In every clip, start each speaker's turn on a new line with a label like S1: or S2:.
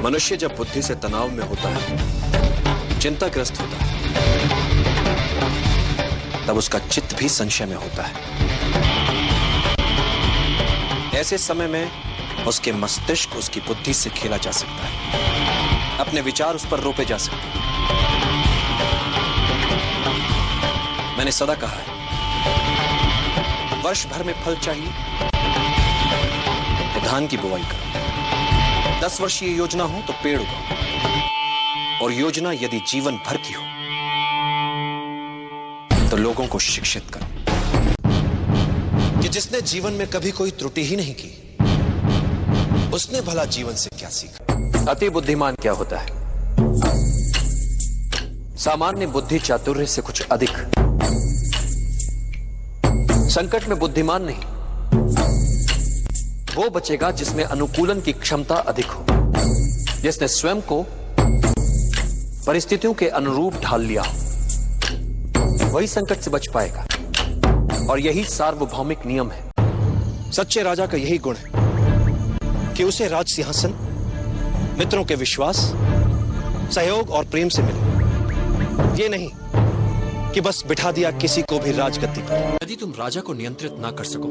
S1: मनुष्य जब बुद्धि से तनाव में होता है, चिंताग्रस्त होता है, तब उसका चित्त भी संशय में होता है। ऐसे समय में उसके मस्तिष्क उसकी बुद्धि से खेला जा सकता है, अपने विचार उस पर रोपे जा सकते हैं। मैंने सदा कहा है, वर्ष भर में फल चाहिए तो धान की बुवाई करो, 10 वर्षीय योजना हो तो पेड़ उगाओ, और योजना यदि जीवन भर की हो तो लोगों को शिक्षित करो कि जिसने जीवन में कभी कोई त्रुटि ही नहीं की, उसने भला जीवन से क्या सीखा। अति बुद्धिमान क्या होता है? सामान्य बुद्धि चातुर्य से कुछ अधिक। संकट में बुद्धिमान नहीं, वो बचेगा जिसमें अनुकूलन की क्षमता अधिक हो, जिसने स्वयं को परिस्थितियों के अनुरूप ढाल लिया हो, वही संकट से बच पाएगा। और यही सार्वभौमिक नियम है।
S2: सच्चे राजा का यही गुण है कि उसे राज सिंहासन मित्रों के विश्वास, सहयोग और प्रेम से मिले, ये नहीं कि बस बिठा दिया किसी को भी राजगद्दी पर।
S1: यदि तुम राजा को नियंत्रित ना कर सको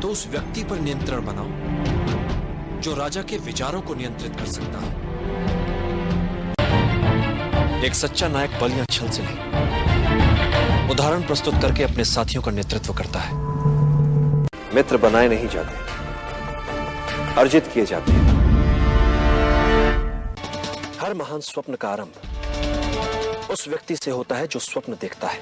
S1: तो उस व्यक्ति पर नियंत्रण बनाओ जो राजा के विचारों को नियंत्रित कर सकता है। एक सच्चा नायक बल या छल से नहीं, उदाहरण प्रस्तुत करके अपने साथियों का नेतृत्व करता है। मित्र बनाए नहीं जाते, अर्जित किए जाते हैं। हर महान स्वप्न का आरंभ उस व्यक्ति से होता है जो स्वप्न देखता है,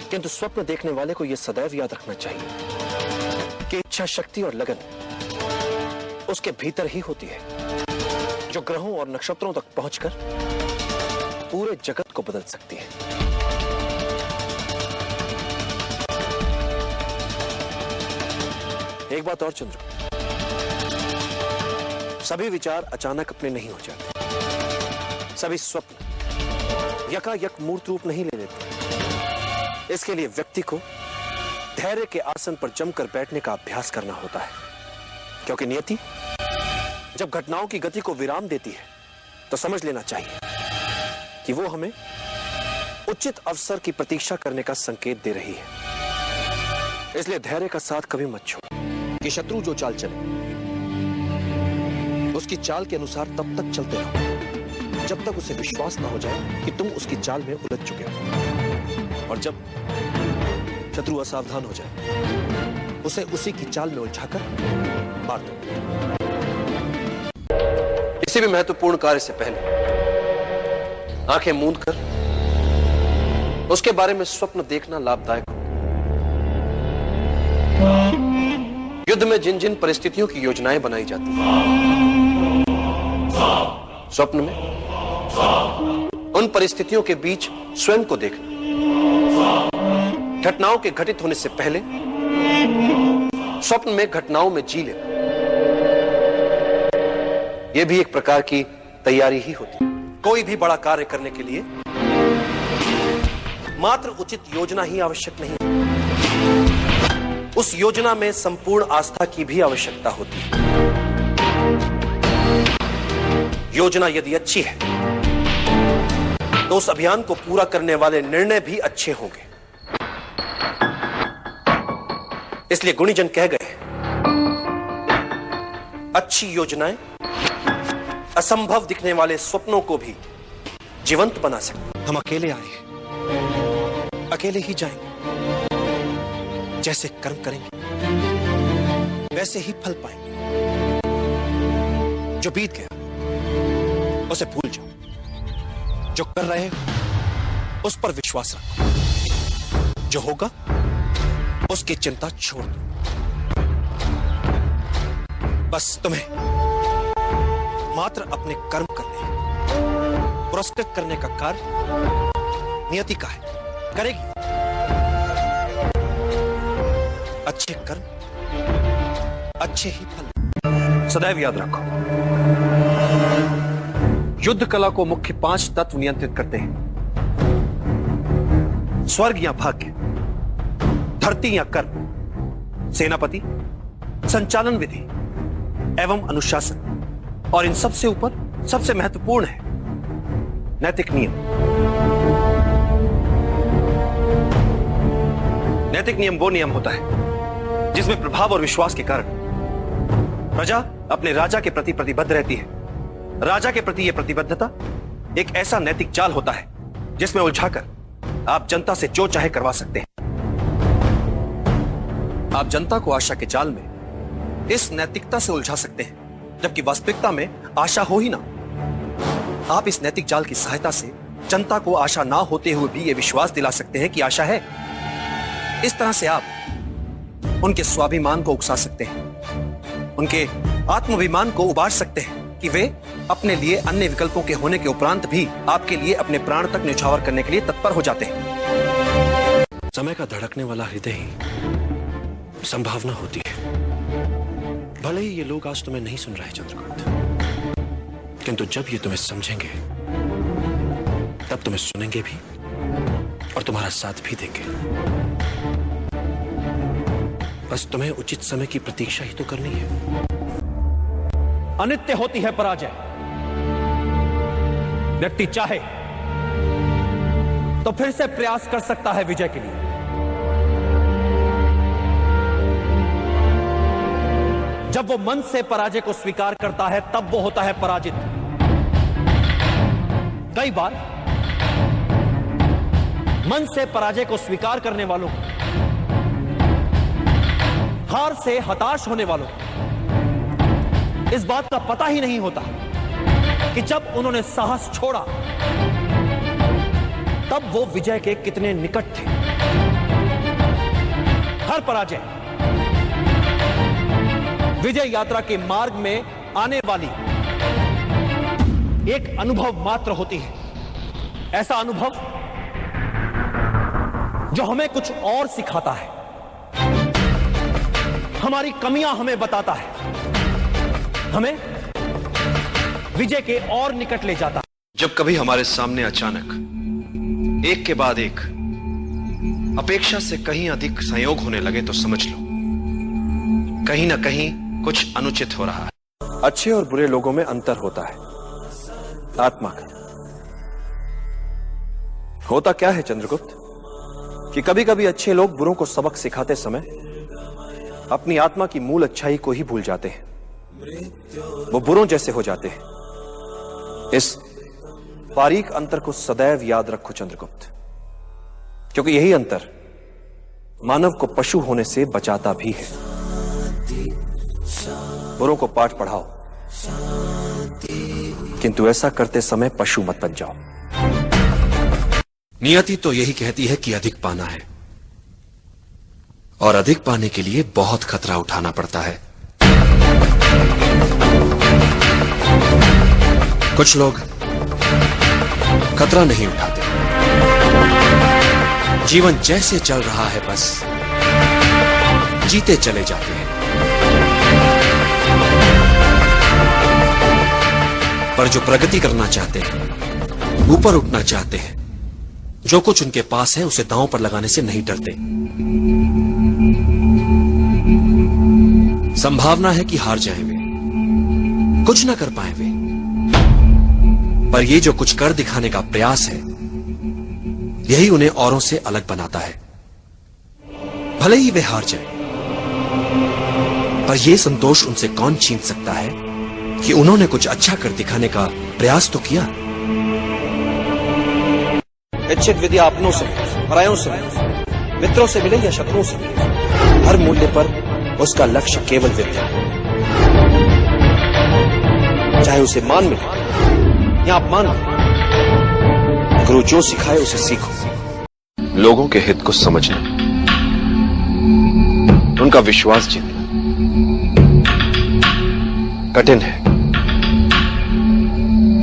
S1: किंतु स्वप्न देखने वाले को यह सदैव याद रखना चाहिए कि इच्छा शक्ति और लगन उसके भीतर ही होती है, जो ग्रहों और नक्षत्रों तक पहुंचकर पूरे जगत को बदल सकती है। एक बात और चंद्र, सभी विचार अचानक अपने नहीं हो जाते, सभी स्वप्न यकायक मूर्त रूप नहीं ले लेते। इसके लिए व्यक्ति को धैर्य के आसन पर जमकर बैठने का अभ्यास करना होता है, क्योंकि नियति जब घटनाओं की गति को विराम देती है तो समझ लेना चाहिए कि वो हमें उचित अवसर की प्रतीक्षा करने का संकेत दे रही है। इसलिए धैर्य का साथ कभी मत छोड़ो कि शत्रु जो चाल चले उसकी चाल के अनुसार तब तक चलते रहो जब तक उसे विश्वास ना हो जाए कि तुम उसकी चाल में उलझ चुके हो, और जब शत्रु असावधान हो जाए उसे उसी की चाल में उलझाकर मार दो। किसी भी महत्वपूर्ण कार्य से पहले आंखें मूंद कर उसके बारे में स्वप्न देखना लाभदायक हो। युद्ध में जिन जिन परिस्थितियों की योजनाएं बनाई जाती हैं, स्वप्न में उन परिस्थितियों के बीच स्वयं को देखना, घटनाओं के घटित होने से पहले स्वप्न में घटनाओं में जी लेना, यह भी एक प्रकार की तैयारी ही होती है। कोई भी बड़ा कार्य करने के लिए मात्र उचित योजना ही आवश्यक नहीं, उस योजना में संपूर्ण आस्था की भी आवश्यकता होती है। योजना यदि अच्छी है तो उस अभियान को पूरा करने वाले निर्णय भी अच्छे होंगे। इसलिए गुणीजन कह गए, अच्छी योजनाएं असंभव दिखने वाले स्वप्नों को भी जीवंत बना सकते।
S2: हम अकेले आए हैं, अकेले ही जाएंगे, जैसे कर्म करेंगे वैसे ही फल पाएंगे। जो बीत गया उसे भूल जाओ, जो कर रहे हो उस पर विश्वास रखो, जो होगा उसकी चिंता छोड़ दो। बस तुम्हें मात्र अपने कर्म करने हैं। पुरस्कृत करने का कार्य नियति का है, करेगी। अच्छे कर्म अच्छे ही फल। सदैव याद रखो, युद्ध कला को मुख्य 5 तत्व नियंत्रित करते हैं। स्वर्ग या भाग्य, धरती या कर्म, सेनापति, संचालन विधि एवं अनुशासन, और इन सबसे ऊपर सबसे महत्वपूर्ण है नैतिक नियम। नैतिक नियम वो नियम होता है जिसमें प्रभाव और विश्वास के कारण प्रजा अपने राजा के प्रति प्रतिबद्ध रहती है। राजा के प्रति यह प्रतिबद्धता एक ऐसा नैतिक जाल होता है जिसमें उलझाकर आप जनता से जो चाहे करवा सकते हैं। आप जनता को आशा के जाल में इस नैतिकता से उलझा सकते हैं, जबकि वास्तविकता में आशा हो ही ना। आप इस नैतिक जाल की सहायता से जनता को आशा ना होते हुए भी यह विश्वास दिला सकते हैं कि आशा है। इस तरह से आप उनके स्वाभिमान को उकसा सकते हैं, उनके आत्माभिमान को उबार सकते हैं कि वे अपने लिए अन्य विकल्पों के होने के उपरांत भी आपके लिए अपने प्राण तक न्यौछावर करने के लिए तत्पर हो जाते हैं। समय का धड़कने वाला हृदय ही संभावना होती है। भले ही ये लोग आज तुम्हें नहीं सुन रहे चंद्रगुप्त, किंतु जब ये तुम्हें समझेंगे तब तुम्हें सुनेंगे भी और तुम्हारा साथ भी देंगे। बस तुम्हें उचित समय की प्रतीक्षा ही तो करनी है।
S3: अनित्य होती है पराजय। व्यक्ति चाहे तो फिर से प्रयास कर सकता है विजय के लिए। जब वो मन से पराजय को स्वीकार करता है तब वो होता है पराजित। कई बार मन से पराजय को स्वीकार करने वालों को, हार से हताश होने वालों को इस बात का पता ही नहीं होता कि जब उन्होंने साहस छोड़ा तब वो विजय के कितने निकट थे। हर पराजय विजय यात्रा के मार्ग में आने वाली एक अनुभव मात्र होती है। ऐसा अनुभव जो हमें कुछ और सिखाता है, हमारी कमियां हमें बताता है, हमें विजय के और निकट ले जाता है।
S2: जब कभी हमारे सामने अचानक एक के बाद एक अपेक्षा से कहीं अधिक संयोग होने लगे तो समझ लो कहीं ना कहीं कुछ अनुचित हो रहा है।
S1: अच्छे और बुरे लोगों में अंतर होता है, आत्मा का। होता क्या है चंद्रगुप्त कि कभी कभी अच्छे लोग बुरों को सबक सिखाते समय अपनी आत्मा की मूल अच्छाई को ही भूल जाते हैं। वो बुरों जैसे हो जाते हैं। इस बारीक अंतर को सदैव याद रखो चंद्रगुप्त, क्योंकि यही अंतर मानव को पशु होने से बचाता भी है। बुरों को पाठ पढ़ाओ, किंतु ऐसा करते समय पशु मत बन जाओ।
S2: नियति तो यही कहती है कि अधिक पाना है, और अधिक पाने के लिए बहुत खतरा उठाना पड़ता है। कुछ लोग खतरा नहीं उठाते, जीवन जैसे चल रहा है बस जीते चले जाते हैं। पर जो प्रगति करना चाहते हैं, ऊपर उठना चाहते हैं, जो कुछ उनके पास है उसे दांव पर लगाने से नहीं डरते। संभावना है कि हार जाएं वे, कुछ ना कर पाए वे, पर ये जो कुछ कर दिखाने का प्रयास है यही उन्हें औरों से अलग बनाता है। भले ही वे हार जाएं, पर यह संतोष उनसे कौन छीन सकता है कि उन्होंने कुछ अच्छा कर दिखाने का प्रयास तो किया।
S1: इच्छित विद्या अपनों से, परायों से, मित्रों से मिले या शत्रुओं से मिले, हर मूल्य पर उसका लक्ष्य केवल विद्या, चाहे उसे मान मिले या अपमान मिले। गुरु जो सिखाए उसे सीखो। लोगों के हित को समझना, उनका विश्वास जीतना कठिन है,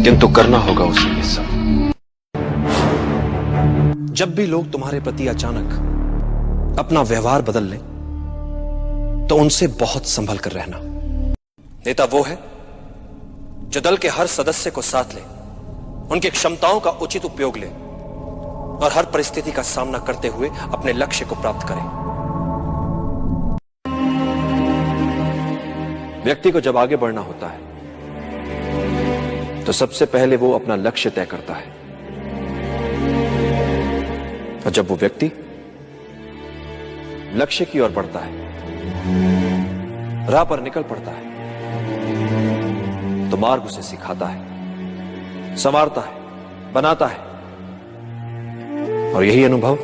S1: किंतु करना होगा उसे ये सब। जब भी लोग तुम्हारे प्रति अचानक अपना व्यवहार बदल लें तो उनसे बहुत संभल कर रहना। नेता वो है जो दल के हर सदस्य को साथ ले, उनकी क्षमताओं का उचित उपयोग ले और हर परिस्थिति का सामना करते हुए अपने लक्ष्य को प्राप्त करे। व्यक्ति को जब आगे बढ़ना होता है तो सबसे पहले वो अपना लक्ष्य तय करता है, और जब वो व्यक्ति लक्ष्य की ओर बढ़ता है, राह पर निकल पड़ता है, तो मार्ग उसे सिखाता है, संवारता है, बनाता है, और यही अनुभव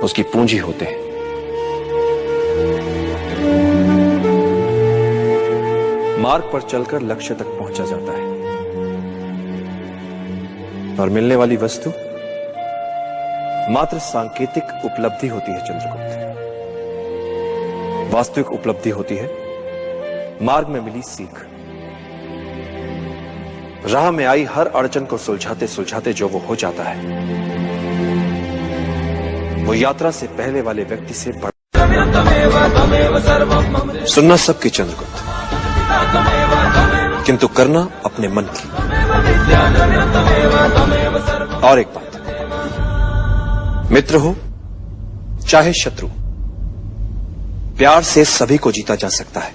S1: उसकी पूंजी होते हैं। मार्ग पर चलकर लक्ष्य तक पहुंचा जाता है और मिलने वाली वस्तु मात्र सांकेतिक उपलब्धि होती है चंद्रगुप्त। वास्तविक उपलब्धि होती है मार्ग में मिली सीख। राह में आई हर अड़चन को सुलझाते सुलझाते जो वो हो जाता है, वो यात्रा से पहले वाले व्यक्ति से बढ़। सुनना सबकी चंद्रगुप्त, किंतु करना अपने मन की। और एक बात, मित्र हो चाहे शत्रु, प्यार से सभी को जीता जा सकता है।